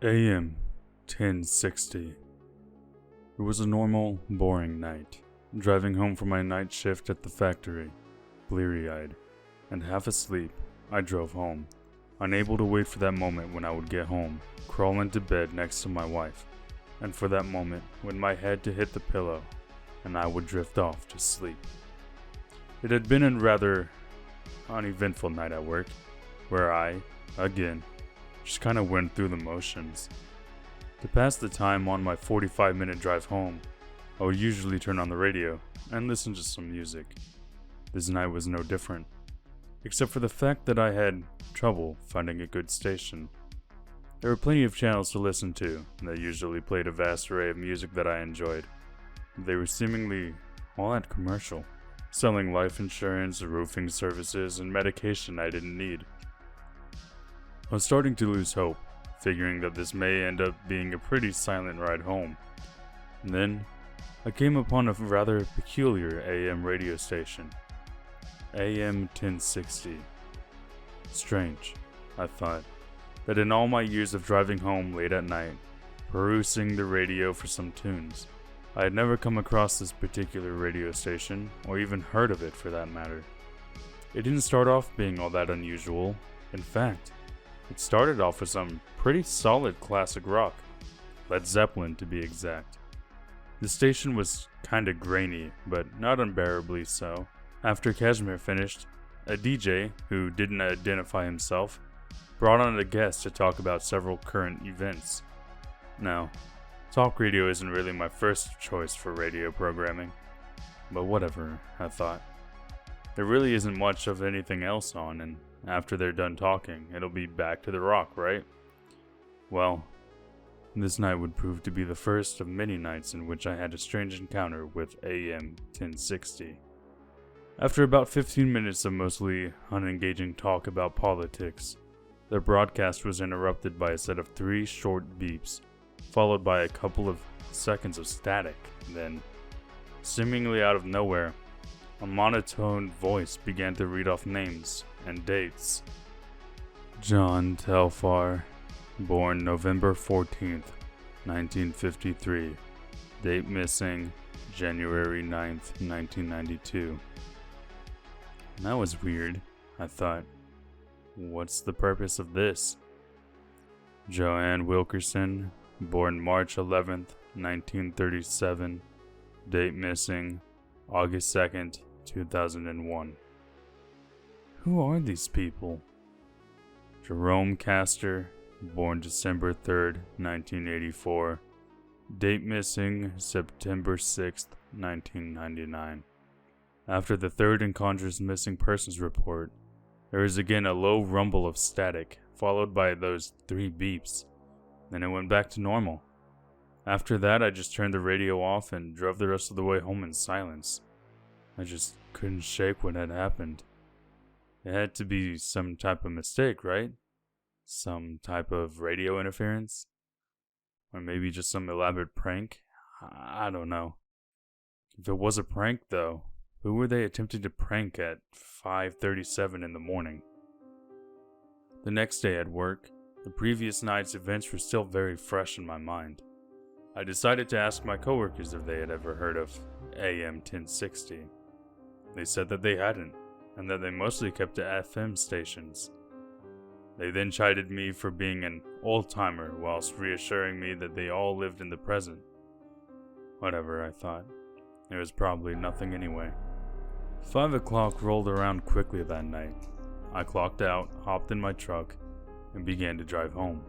AM 1060. It was a normal, boring night. Driving home from my night shift at the factory, bleary-eyed and half asleep, I drove home, unable to wait for that moment when I would get home, crawl into bed next to my wife, and for that moment when my head to hit the pillow and I would drift off to sleep. It had been a rather uneventful night at work, where I, again, just kind of went through the motions. To pass the time on my 45-minute drive home, I would usually turn on the radio and listen to some music. This night was no different, except for the fact that I had trouble finding a good station. There were plenty of channels to listen to that usually played a vast array of music that I enjoyed. They were seemingly all at commercial, selling life insurance, roofing services, and medication I didn't need. I was starting to lose hope, figuring that this may end up being a pretty silent ride home. And then, I came upon a rather peculiar AM radio station. AM 1060. Strange, I thought, that in all my years of driving home late at night, perusing the radio for some tunes, I had never come across this particular radio station, or even heard of it for that matter. It didn't start off being all that unusual. In fact, it started off with some pretty solid classic rock, Led Zeppelin to be exact. The station was kinda grainy, but not unbearably so. After Kashmir finished, a DJ, who didn't identify himself, brought on a guest to talk about several current events. Now, talk radio isn't really my first choice for radio programming, but whatever, I thought. There really isn't much of anything else on, and after they're done talking, it'll be back to the rock, right? Well, this night would prove to be the first of many nights in which I had a strange encounter with AM 1060. After about 15 minutes of mostly unengaging talk about politics, the broadcast was interrupted by a set of 3 short beeps, followed by a couple of seconds of static. Then, seemingly out of nowhere, a monotone voice began to read off names and dates. John Telfair, born November 14th, 1953. Date missing, January 9th, 1992. That was weird, I thought. What's the purpose of this? Joanne Wilkerson, born March 11th, 1937. Date missing, August 2nd, 2001. Who are these people? Jerome Castor, born December 3rd, 1984. Date missing, September 6th, 1999. After the third Encounters Missing Persons report, there is again a low rumble of static, followed by those 3 beeps. Then it went back to normal. After that, I just turned the radio off and drove the rest of the way home in silence. I just couldn't shake what had happened. It had to be some type of mistake, right? Some type of radio interference? Or maybe just some elaborate prank? I don't know. If it was a prank, though, who were they attempting to prank at 5:37 in the morning? The next day at work, the previous night's events were still very fresh in my mind. I decided to ask my coworkers if they had ever heard of AM 1060. They said that they hadn't, and that they mostly kept to FM stations. They then chided me for being an old-timer whilst reassuring me that they all lived in the present. Whatever, I thought. It was probably nothing anyway. 5 o'clock rolled around quickly that night. I clocked out, hopped in my truck, and began to drive home.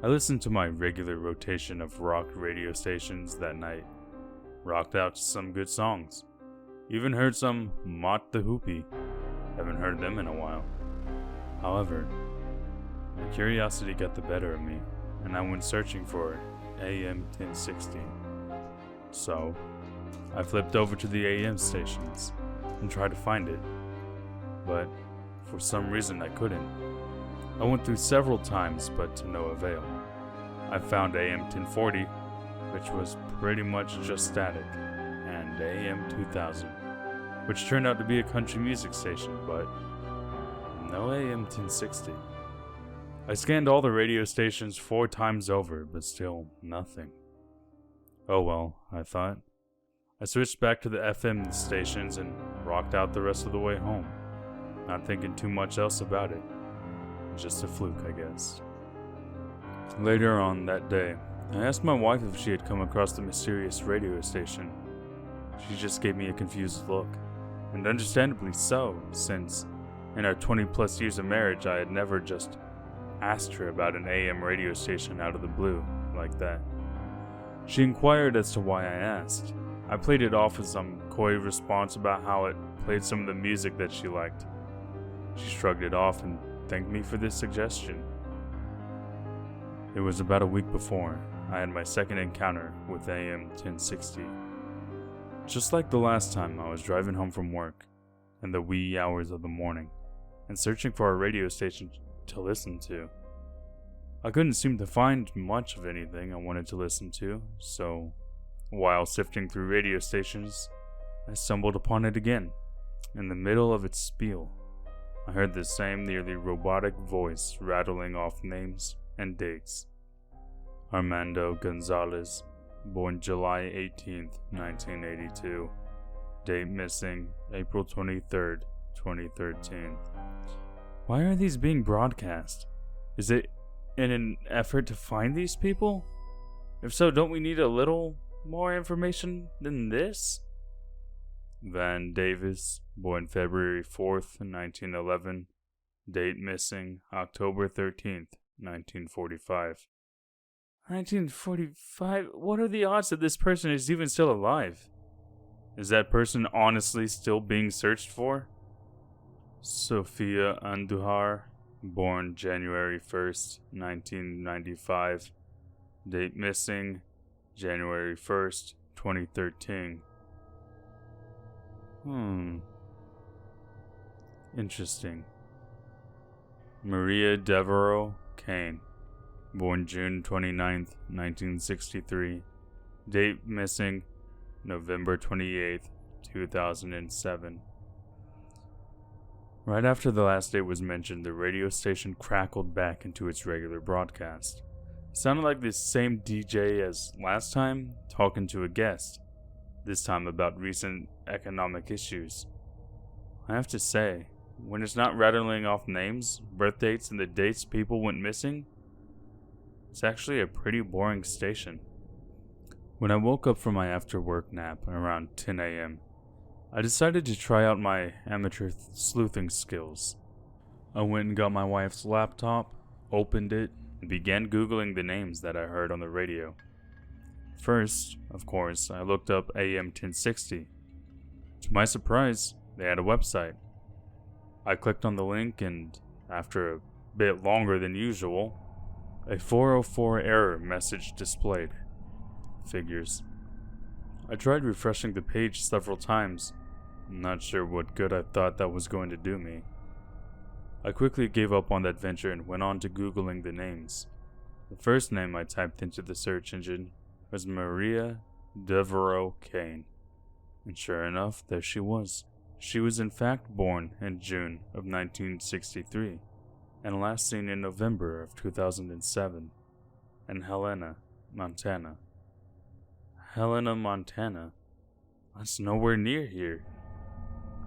I listened to my regular rotation of rock radio stations that night. Rocked out to some good songs. Even heard some Mott the Hoopy. Haven't heard them in a while. However, my curiosity got the better of me, and I went searching for AM 1060. So, I flipped over to the AM stations and tried to find it, but for some reason I couldn't. I went through several times, but to no avail. I found AM 1040, which was pretty much just static, and AM 2000, which turned out to be a country music station, but no AM 1060. I scanned all the radio stations 4 times over, but still nothing. Oh well, I thought. I switched back to the FM stations and rocked out the rest of the way home, not thinking too much else about it. Just a fluke, I guess. Later on that day, I asked my wife if she had come across the mysterious radio station. She just gave me a confused look, and understandably so, since in our 20 plus years of marriage I had never just asked her about an AM radio station out of the blue like that. She inquired as to why I asked. I played it off as some coy response about how it played some of the music that she liked. She shrugged it off and thanked me for this suggestion. It was about a week before I had my second encounter with AM 1060. Just like the last time, I was driving home from work in the wee hours of the morning and searching for a radio station to listen to. I couldn't seem to find much of anything I wanted to listen to, so while sifting through radio stations, I stumbled upon it again. In the middle of its spiel, I heard the same nearly robotic voice rattling off names and dates. Armando Gonzalez, born July 18th, 1982. Date missing, April 23rd, 2013. Why are these being broadcast? Is it in an effort to find these people? If so, don't we need a little more information than this? Van Davis, born February 4th, 1911. Date missing, October 13th, 1945. 1945? What are the odds that this person is even still alive? Is that person honestly still being searched for? Sofia Andujar, born January 1st, 1995. Date missing, January 1st, 2013. Interesting. Maria Devereaux Kane, born June 29th, 1963. Date missing, November 28th, 2007. Right after the last date was mentioned, the radio station crackled back into its regular broadcast. It sounded like the same DJ as last time, talking to a guest, this time about recent economic issues. I have to say, when it's not rattling off names, birth dates, and the dates people went missing, it's actually a pretty boring station. When I woke up from my after-work nap around 10 a.m., I decided to try out my amateur sleuthing skills. I went and got my wife's laptop, opened it, and began Googling the names that I heard on the radio. First, of course, I looked up AM 1060. To my surprise, they had a website. I clicked on the link and, after a bit longer than usual, a 404 error message displayed. Figures. I tried refreshing the page several times, not sure what good I thought that was going to do me. I quickly gave up on that venture and went on to Googling the names. The first name I typed into the search engine was Maria Devereaux Kane, and sure enough, there she was. She was in fact born in June of 1963, and last seen in November of 2007, in Helena, Montana. Helena, Montana? That's nowhere near here.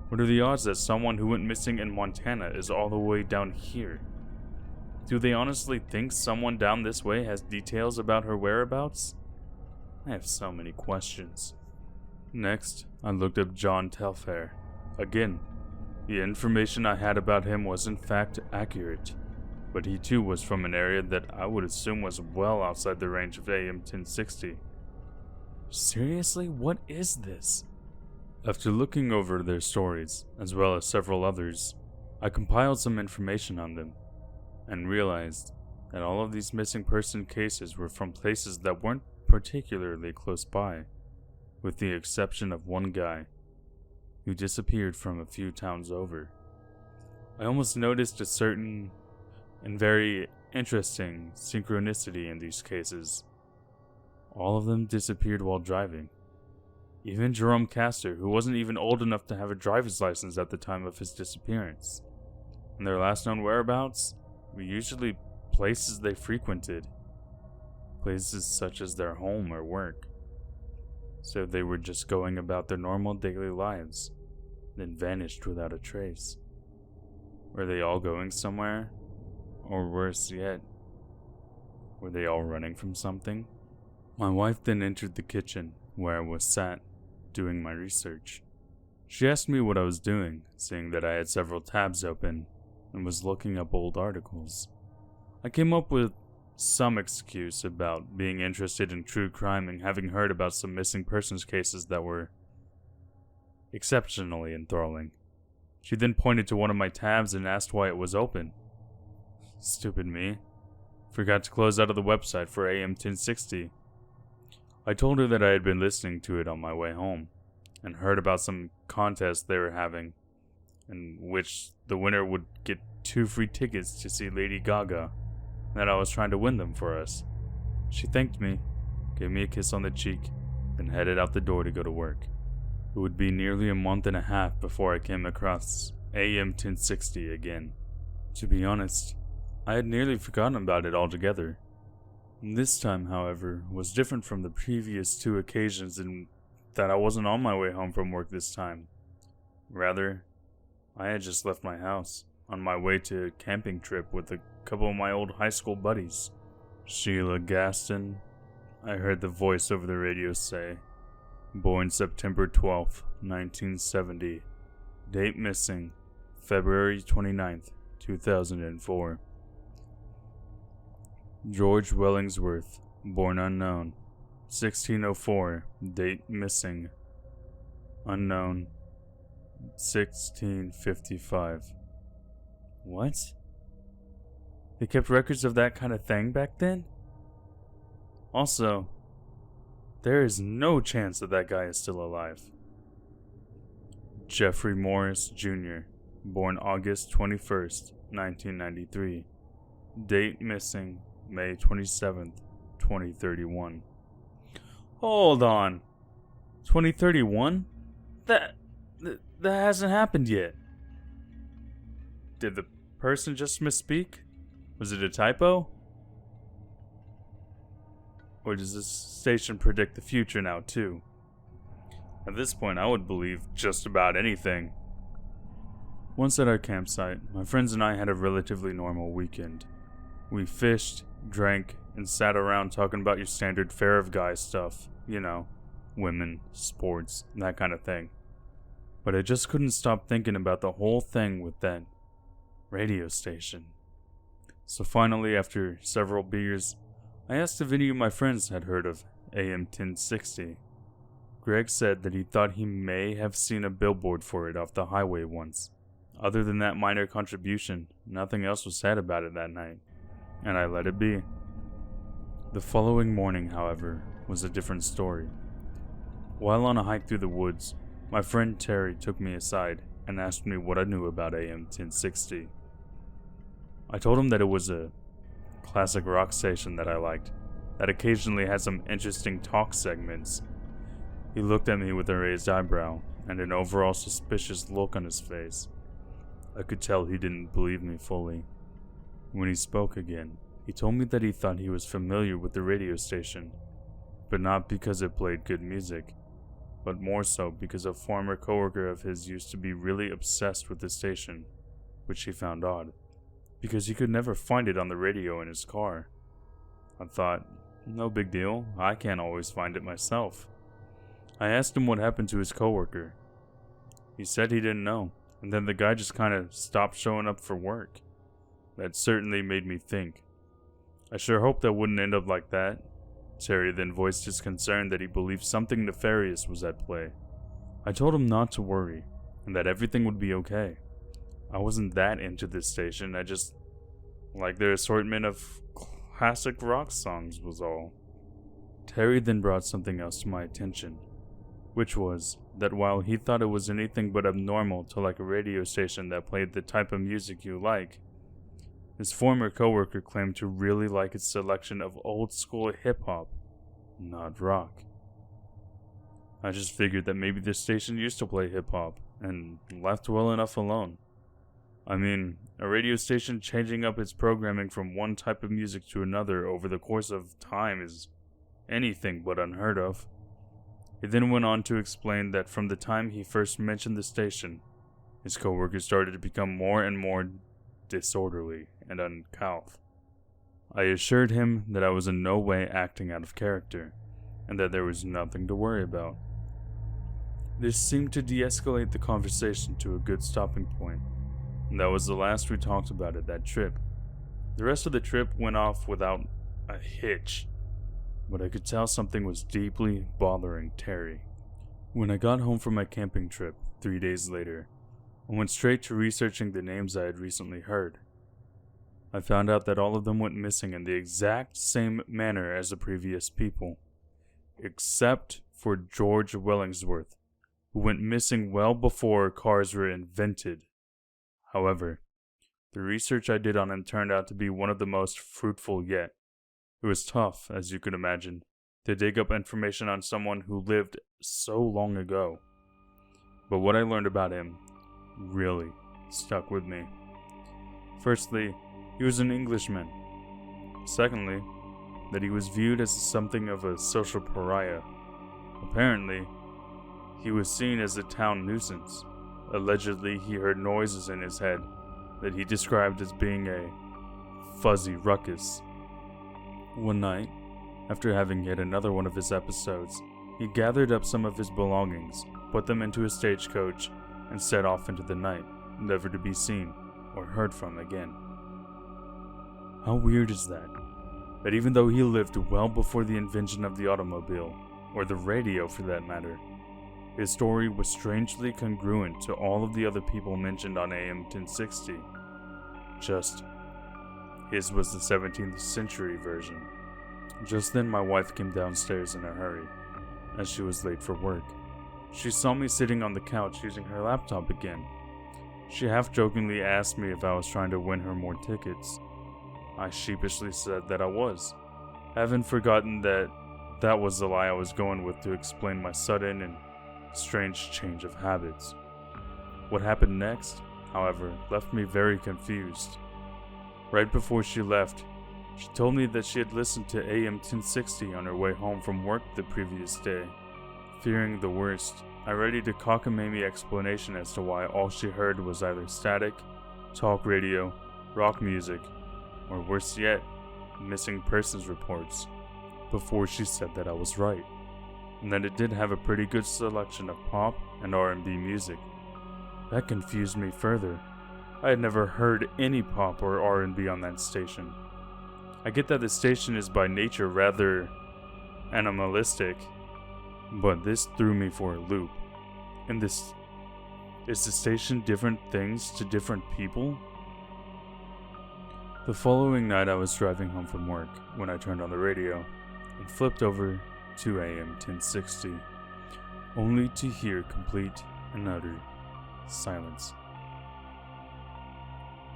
What are the odds that someone who went missing in Montana is all the way down here? Do they honestly think someone down this way has details about her whereabouts? I have so many questions. Next, I looked up John Telfair. Again, the information I had about him was in fact accurate, but he too was from an area that I would assume was well outside the range of AM 1060. Seriously, what is this? After looking over their stories, as well as several others, I compiled some information on them, and realized that all of these missing person cases were from places that weren't particularly close by, with the exception of one guy, who disappeared from a few towns over. I almost noticed a certain and very interesting synchronicity in these cases. All of them disappeared while driving. Even Jerome Castor, who wasn't even old enough to have a driver's license at the time of his disappearance. And their last known whereabouts were usually places they frequented, places such as their home or work. So they were just going about their normal daily lives, then vanished without a trace. Were they all going somewhere? Or worse yet, were they all running from something? My wife then entered the kitchen, where I was sat, doing my research. She asked me what I was doing, seeing that I had several tabs open, and was looking up old articles. I came up with some excuse about being interested in true crime and having heard about some missing persons cases that were exceptionally enthralling. She then pointed to one of my tabs and asked why it was open. Stupid me. Forgot to close out of the website for AM 1060. I told her that I had been listening to it on my way home, and heard about some contest they were having, in which the winner would get 2 free tickets to see Lady Gaga, and that I was trying to win them for us. She thanked me, gave me a kiss on the cheek, then headed out the door to go to work. It would be nearly a month and a half before I came across AM 1060 again. To be honest, I had nearly forgotten about it altogether. This time, however, was different from the previous 2 occasions in that I wasn't on my way home from work this time. Rather, I had just left my house, on my way to a camping trip with a couple of my old high school buddies. Sheila Gaston, I heard the voice over the radio say. Born September 12th, 1970. Date missing, February 29th, 2004. George Wellingsworth, born unknown, 1604, date missing, unknown, 1655. What? They kept records of that kind of thing back then? Also, there is no chance that guy is still alive. Jeffrey Morris, Jr., born August 21st, 1993, date missing, May 27th, 2031. Hold on. 2031? That hasn't happened yet. Did the person just misspeak? Was it a typo? Or does this station predict the future now too? At this point, I would believe just about anything. Once at our campsite, my friends and I had a relatively normal weekend. We fished, drank, and sat around talking about your standard fare of guy stuff. You know, women, sports, that kind of thing. But I just couldn't stop thinking about the whole thing with that radio station. So finally, after several beers, I asked if any of my friends had heard of AM 1060. Greg said that he thought he may have seen a billboard for it off the highway once. Other than that minor contribution, nothing else was said about it that night, and I let it be. The following morning, however, was a different story. While on a hike through the woods, my friend Terry took me aside and asked me what I knew about AM 1060. I told him that it was a classic rock station that I liked, that occasionally had some interesting talk segments. He looked at me with a raised eyebrow and an overall suspicious look on his face. I could tell he didn't believe me fully. When he spoke again, he told me that he thought he was familiar with the radio station, but not because it played good music, but more so because a former coworker of his used to be really obsessed with the station, which he found odd, because he could never find it on the radio in his car. I thought, no big deal, I can't always find it myself. I asked him what happened to his coworker. He said he didn't know, and then the guy just kind of stopped showing up for work. That certainly made me think. I sure hope that wouldn't end up like that. Terry then voiced his concern that he believed something nefarious was at play. I told him not to worry, and that everything would be okay. I wasn't that into this station, I just liked their assortment of classic rock songs was all. Terry then brought something else to my attention, which was that while he thought it was anything but abnormal to like a radio station that played the type of music you like, his former coworker claimed to really like its selection of old school hip-hop, not rock. I just figured that maybe this station used to play hip-hop, and left well enough alone. I mean, a radio station changing up its programming from one type of music to another over the course of time is anything but unheard of. He then went on to explain that from the time he first mentioned the station, his coworkers started to become more and more disorderly and uncouth. I assured him that I was in no way acting out of character, and that there was nothing to worry about. This seemed to de-escalate the conversation to a good stopping point, and that was the last we talked about it that trip. The rest of the trip went off without a hitch, but I could tell something was deeply bothering Terry. When I got home from my camping trip 3 days later, I went straight to researching the names I had recently heard. I found out that all of them went missing in the exact same manner as the previous people, except for George Wellingsworth, who went missing well before cars were invented. However, the research I did on him turned out to be one of the most fruitful yet. It was tough, as you could imagine, to dig up information on someone who lived so long ago. But what I learned about him really stuck with me. Firstly, he was an Englishman. Secondly, that he was viewed as something of a social pariah. Apparently, he was seen as a town nuisance. Allegedly, he heard noises in his head that he described as being a fuzzy ruckus. One night, after having hit another one of his episodes, he gathered up some of his belongings, put them into a stagecoach, and set off into the night, never to be seen or heard from again. How weird is that? That even though he lived well before the invention of the automobile, or the radio for that matter, his story was strangely congruent to all of the other people mentioned on AM 1060. Just, his was the 17th century version. Just then my wife came downstairs in a hurry, as she was late for work. She saw me sitting on the couch using her laptop again. She half-jokingly asked me if I was trying to win her more tickets. I sheepishly said that I was, having forgotten that that was the lie I was going with to explain my sudden and strange change of habits. What happened next, however, left me very confused. Right before she left, she told me that she had listened to AM 1060 on her way home from work the previous day. Fearing the worst, I readied a cockamamie explanation as to why all she heard was either static, talk radio, rock music, or worse yet, missing persons reports, before she said that I was right, and that it did have a pretty good selection of pop and R&B music. That confused me further. I had never heard any pop or R&B on that station. I get that the station is by nature rather animalistic, but this threw me for a loop. And is the station different things to different people? The following night I was driving home from work when I turned on the radio and flipped over to AM 1060, only to hear complete and utter silence.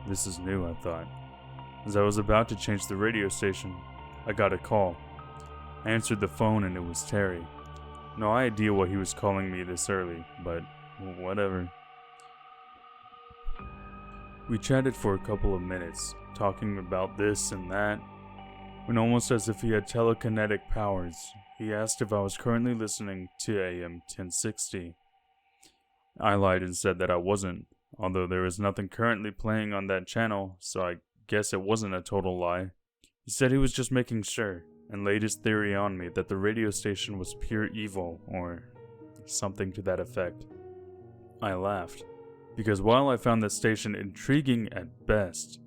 This is new, I thought. As I was about to change the radio station, I got a call. I answered the phone and it was Terry. No idea why he was calling me this early, but whatever. We chatted for a couple of minutes, talking about this and that, when almost as if he had telekinetic powers, he asked if I was currently listening to AM 1060. I lied and said that I wasn't, although there was nothing currently playing on that channel, so I guess it wasn't a total lie. He said he was just making sure, and laid his theory on me that the radio station was pure evil, or something to that effect. I laughed, because while I found the station intriguing at best,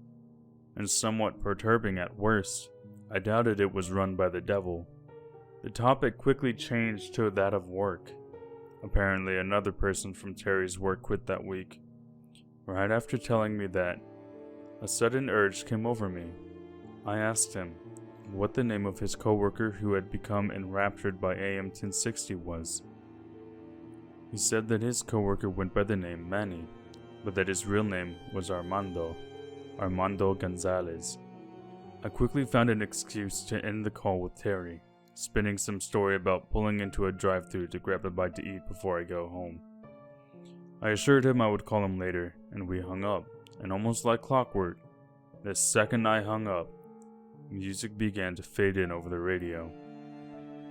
and somewhat perturbing at worst, I doubted it was run by the devil. The topic quickly changed to that of work. Apparently another person from Terry's work quit that week. Right after telling me that, a sudden urge came over me. I asked him what the name of his coworker who had become enraptured by AM 1060 was. He said that his coworker went by the name Manny, but that his real name was Armando Gonzalez. I quickly found an excuse to end the call with Terry, spinning some story about pulling into a drive-thru to grab a bite to eat before I go home. I assured him I would call him later, and we hung up, and almost like clockwork, the second I hung up, music began to fade in over the radio.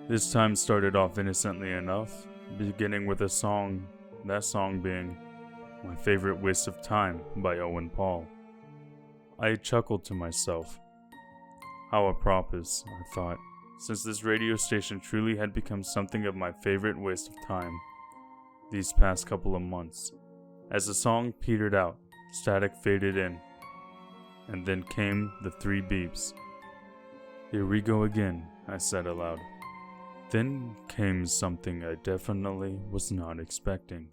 This time started off innocently enough, beginning with a song, that song being My Favorite Waste of Time by Owen Paul. I chuckled to myself. How apropos, I thought, since this radio station truly had become something of my favorite waste of time these past couple of months. As the song petered out, static faded in, and then came the 3 beeps. Here we go again, I said aloud. Then came something I definitely was not expecting.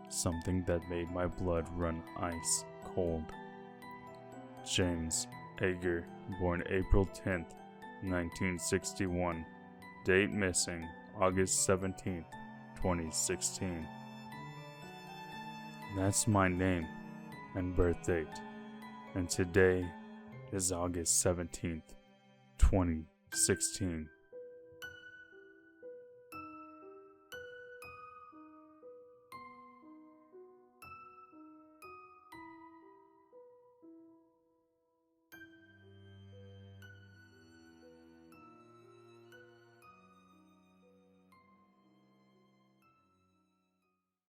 Something that made my blood run ice cold. James Ager, born April 10th, 1961. Date missing, August 17th, 2016. That's my name and birth date. And today is August 17th, 2016.